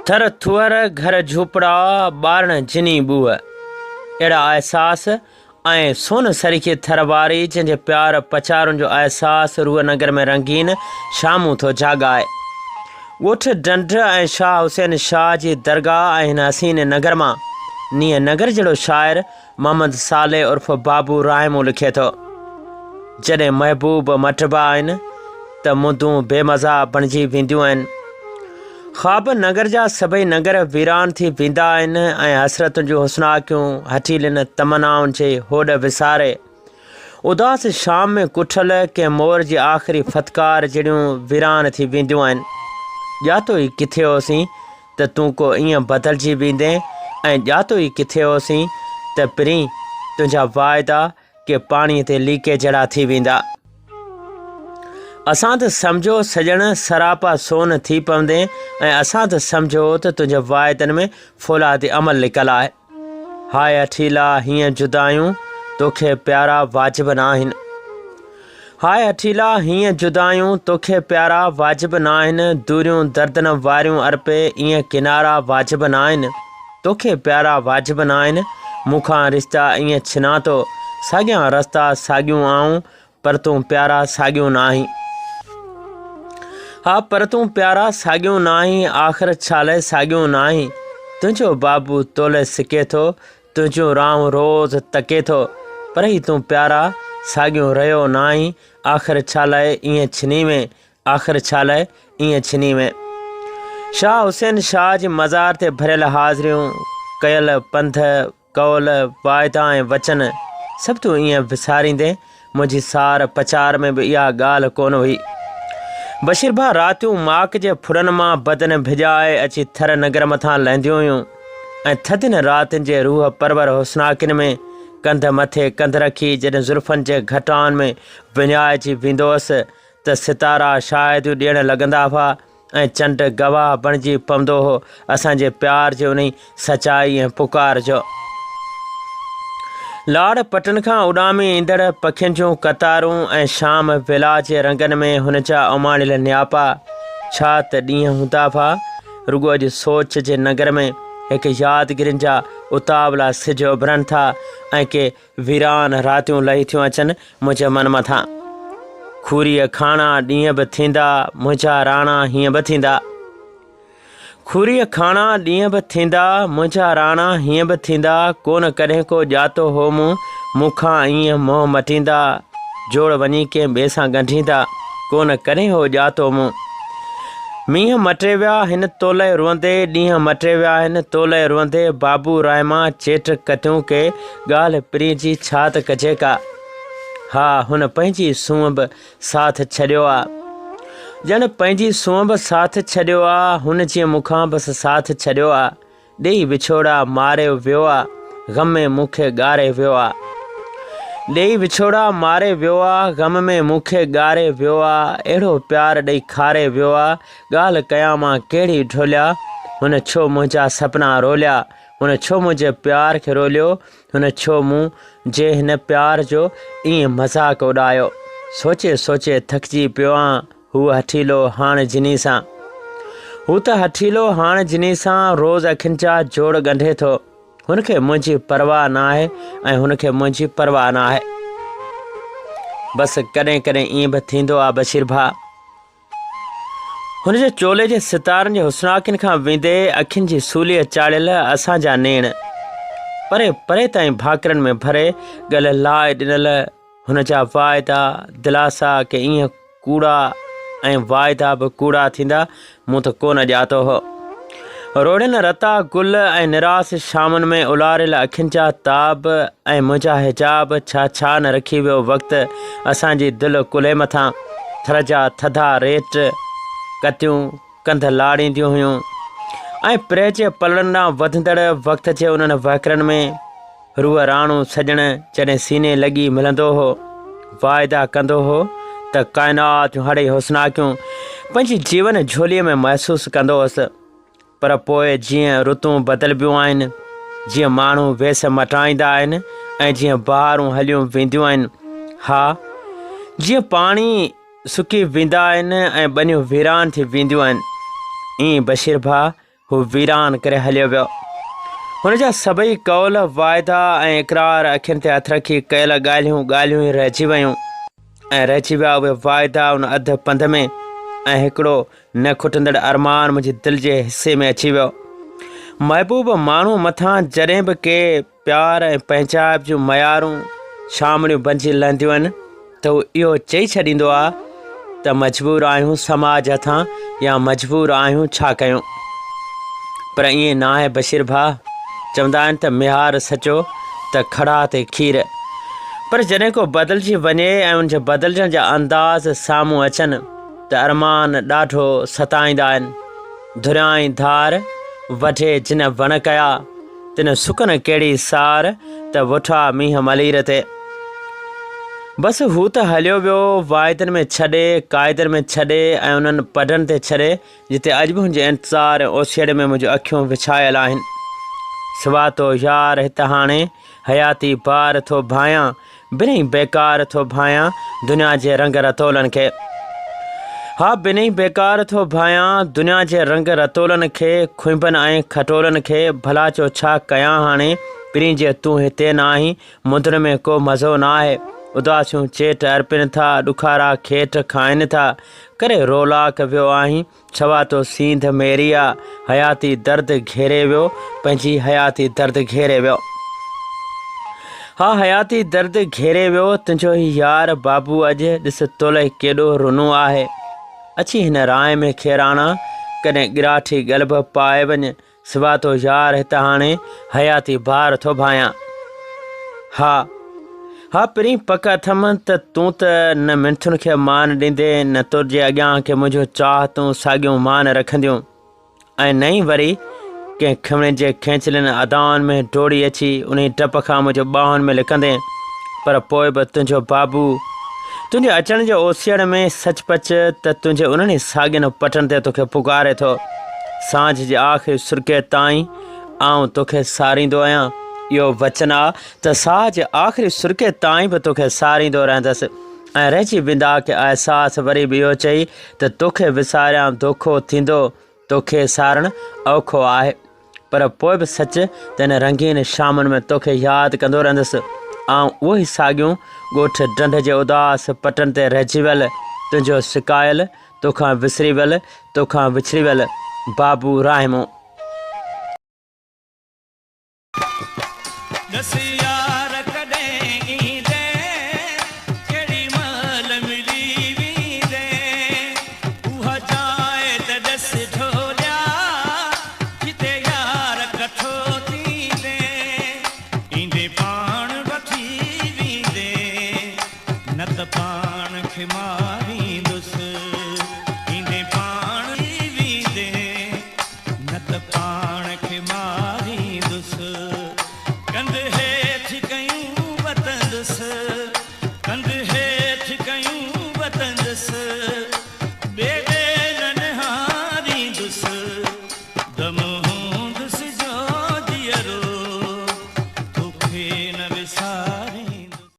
थर थुअर घर झूपड़ा ॿारण जिनी ॿूअ अहिड़ा अहसास ऐं सोन सरीखे थर वारी जंहिंजे प्यार पचारुनि जो अहसास रूह नगर में रंगीन शामूं थो जाॻाए। ॻोठ डंड ऐं शाह हुसैन शाह जी दरगाह ऐं हिन हसीन नगर मां नीअं नगर जहिड़ो शाइर मोहम्मद साले उर्फ़ बाबू रायमूं लिखे थो। जॾहिं महबूब मटबा आहिनि त मुंदूं बेमज़ा बणिजी वेंदियूं आहिनि। ख़्वाब नगर जा सभई नगर वीरान थी वेंदा आहिनि ऐं हसरतुनि जूं हुस्नाकियूं हटीलनि तमनाउनि जे होॾ विसारे उदास शाम में कुठल कंहिं मोर जी आख़िरी फतकार जहिड़ियूं वीरान थी वेंदियूं आहिनि। ॼातो ई किथे होसीं त तूं को ईअं बदिलजी वेंदे ऐं ॼातो ई किथे होसीं त पहिरीं तुंहिंजा वाइदा के पाणीअ ते लीके जहिड़ा थी वेंदा। असां त सम्झो सॼण सरापा सोन थी पवंदे ऐं असां त सम्झो त तुंहिंजे वाइदनि में फौलादी अमल निकल आहे। हाय अठीला हीअं जुदायूं तोखे प्यारा वाजिब न आहिनि। हाय अठीला हीअं जुदायूं तोखे प्यारा वाजिब न आहिनि। दूरियूं दर्दन वारियूं अरपे ईअं किनारा वाजिब न आहिनि। तोखे प्यारा वाजिब न आहिनि। मूंखां रिश्ता ईअं छिना थो साॻियां रस्ता साॻियूं आऊं पर तूं प्यारा साॻियूं न आहीं। हा पर तूं प्यारा साॻियूं न आहीं। आख़िर छा लाइ साॻियूं न आहीं। तुंहिंजो बाबू तोले सिके थो तुंहिंजूं राहूं रोज़ तके थो पर ही तूं प्यारा साॻियूं रहियो न आहीं। आख़िर छा लाइ ईअं छिनी में आख़िर छा लाइ ईअं छिनी में। शाह हुसैन शाह जी मज़ार ते भरियल हाज़िरियूं कयल पंध कौल वाइदा ऐं वचन सभु तूं ईअं विसारींदे मुंहिंजी सार पचार में बि इहा ॻाल्हि कोन हुई। बशीर भाउ रातियूं माक जे फुरनि मां बदन भिॼाए अची थर नगर मथां लहंदियूं हुयूं ऐं थधियुनि रातिनि जे रूह परवर हुस्नाकिन में कंध मथे कंध रखी जॾहिं ज़ुल्फ़नि जे घटाउनि में विञाइजी वेंदो हुअसि त सितारा शायदियूं ॾियणु लॻंदा हुआ ऐं चंड गवाह बणिजी पवंदो हो असांजे प्यार जे उन सचाई ऐं पुकार जो। लाड़ पटनि खां उॾामी ईंदड़ पखियुनि जूं कतारूं ऐं शाम वेला जे रंगनि में हुन जा उमाणियल नियापा छा त ॾींहं हूंदा हुआ। रुॻो अॼु सोच जे नगर में हिकु यादगिरियुनि जा उतावला सिज उभरनि था ऐं के वीरान रातियूं लही थियूं अचनि मुंहिंजे मन मथां। खूरीअ खाणा ॾींहं बि थींदा मुंहिंजा राणा हीअं बि थींदा। खूरीअ खाणा ॾींहं बि थींदा मुंहिंजा राणा हीअं बि थींदा। कोन कॾहिं को ॼातो हो मूंखां ईअं मोह मटींदा जोड़ वञी कंहिं ॿिए सां ॻंढींदा। कोन कॾहिं हो ॼातो मींहं मटे विया हिन तोले रुअंदे ॾींहं मटे विया हिन तोले रुअंदे। बाबू रायमा चेट कटियूं के ॻाल्हि प्री जी छा त कजे का। हा हुन पंहिंजी सूंहं बि साथ छॾियो आहे। ॼण पंहिंजी सूंहं बि साथ छॾियो आहे। हुन जीअं मूंखां बसि साथ छॾियो आहे। ॾेई विछोड़ा मारे वियो आहे ग़म में मूंखे ॻारे वियो आहे। ॾेई विछोड़ा मारे वियो आहे ग़म में मूंखे ॻारे वियो आहे। अहिड़ो प्यार ॾेई खारे वियो आहे। ॻाल्हि कयां मां कहिड़ी ढोलिया हुन छो मुंहिंजा सपना रोलिया। हुन छो मुंहिंजे प्यार खे रोलियो। हुन छो मूं जे हिन प्यार जो ईअं मज़ाक उॾायो। सोचे सोचे थकिजी पियो आहियां। हू हठीलो हाणे जिनी सां हू त हठीलो हाणे जिनी सां रोज़ अखियुनि जा जोड़ ॻंढे थो। हुनखे मुंहिंजी परवाह न आहे ऐं हुनखे मुंहिंजी परवाह न आहे। बसि कॾहिं कॾहिं ईअं बि थींदो आहे बशीर भाउ। हुनजे चोले जे सितारनि जे हुस्नाकिन खां वेंदे अखियुनि जी सूलीअ चाढ़ियल असांजा नेण परे परे ताईं भाकरनि में भरे ॻल लाइ ॾिनल हुनजा वाइदा दिलासा के ईअं कूड़ा ऐं वाइदा बि कूड़ा थींदा मूं त कोन ॼातो हो। रोड़ियुनि रता गुल ऐं निराश शामुनि में उलारियल अखियुनि जा ताब ऐं मुंहिंजा हिजाब छा छा न रखी वियो वक़्तु असांजी दिलि कुल्हे मथां। थर जा थधा रेट कतियूं कंध लाड़ींदियूं हुयूं ऐं प्रे जे पलड़नि ॾांहुं वधंदड़ वक़्त जे उन्हनि वहकरनि में रूह राणू सॼण जॾहिं सीने लॻी मिलंदो हो वाइदा कंदो हो त काइनात हड़े हुस्नाकियूं पंहिंजी जीवन झोलीअ में महसूसु कंदो हुअसि। पर पोइ जीअं ऋतूं बदिलबियूं आहिनि जीअं माण्हू वेस मटाईंदा आहिनि ऐं जीअं बहारूं हलियूं वेंदियूं आहिनि हा जीअं पाणी सुकी वेंदा आहिनि ऐं ॿनियूं वीरान थी वेंदियूं आहिनि ईअं बशीर भाउ हू वीरान करे हलियो वियो। हुन जा सभई कौल वाइदा ऐं इक़रार अखियुनि ते हथ रखी कयल ॻाल्हियूं ॻाल्हियूं ई रहिजी वियूं ऐं रहिजी विया उहे वाइदा उन अध पंध में। ऐं हिकिड़ो न खुटंदड़ अरमान मुंहिंजे दिलि जे हिसे में अची वियो। महबूब माण्हू मथां जॾहिं बि के प्यार ऐं पंहिंजाइप जूं मयारूं शामड़ियूं बणिजी लहंदियूं आहिनि त हू इहो चई छॾींदो आहे त मजबूर आहियूं समाज हथां या मजबूर आहियूं छा कयूं। पर ईअं न आहे बशीर भाउ। चवंदा आहिनि त मिहार सचो त खड़ा ते खीर। पर जॾहिं को बदिलजी वञे ऐं उनजे बदिलजण जा अंदाज़ साम्हूं अचनि त अरमान ॾाढो सताईंदा आहिनि। धुरियाई धार वढे जिन वण कया तिन सुकन कहिड़ी सार त वुठा मींहं मलीर ते। बसि हू त हलियो वियो वाइदनि में छॾे क़ाइदनि में छॾे ऐं उन्हनि पडनि ते छॾे जिते अॼु बि मुंहिंजे इंतज़ार ओसियड़ में मुंहिंजूं अखियूं विछायल आहिनि। सिवा तो यार हिते हाणे हयाती बार थो भायां बिन्ही बेकार थो भायां दुनिया जे रंग रतोलनि खे। हा बिन्ही बेकार थो भायां दुनिया जे रंग रतोलनि खे खुंबनि ऐं खटोलनि खे। भला चो छा कयां हाणे पिरी जे तूं हिते न आहीं मुंदर में को मज़ो न आहे। उदासियूं चेट अर्पनि था ॾुखारा खेठ खाइनि था करे रोलाक वियो आहीं। छवा तो सींध मेरिया हयाती दर्द घेरे वियो पंहिंजी हयाती दर्द घेरे वियो। हा हयाती दर्द घेरे वियो तुंहिंजो ई यार बाबू अॼु ॾिस तोले केॾो रुनो आहे। अची हिन राय में खेराणा कॾहिं गिराठी ॻलभ पाए वञ। सिवा तो यार हिते हाणे हयाती बार थो भायां। हा पिरी पक अथमि त तूं त न मिंथुनि खे मान ॾींदे न तुंहिंजे अॻियां के मुंहिंजो चाहतूं साॻियूं मान रखंदियूं ऐं नई वरी कंहिं खिमणे जे खेंचलनि अदाउनि में डोड़ी अची उन डप खां मुंहिंजो ॿाहुनि में लिकंदे। पर पोइ बि तुंहिंजो बाबू तुंहिंजे अचण जे ओसियड़ में सचपच त तुंहिंजे उन्हनि साॻियुनि पटनि ते तोखे पुकारे थो। सांझ जे आख़िरी सुर्के ताईं आउं तोखे सारींदो आहियां। इहो वचन आहे त साह जे आख़िरी सुर्के ताईं बि तोखे सारींदो रहंदसि। ऐं रहिजी वेंदा के अहसास वरी बि इहो चई त तोखे विसारियां दोखो थींदो तोखे सारणु औखो आहे। पर पोइ बि सच त हिन रंगीन शामनि में तोखे यादि कंदो रहंदसि। ऐं उहे ई साॻियूं ॻोठ ढंढ जे उदास पटनि ते रहिजी वियल तुंहिंजो सिकायल तोखां विसरी वियल तोखां विछड़ी वियल बाबू राहिमो। पाण खे मां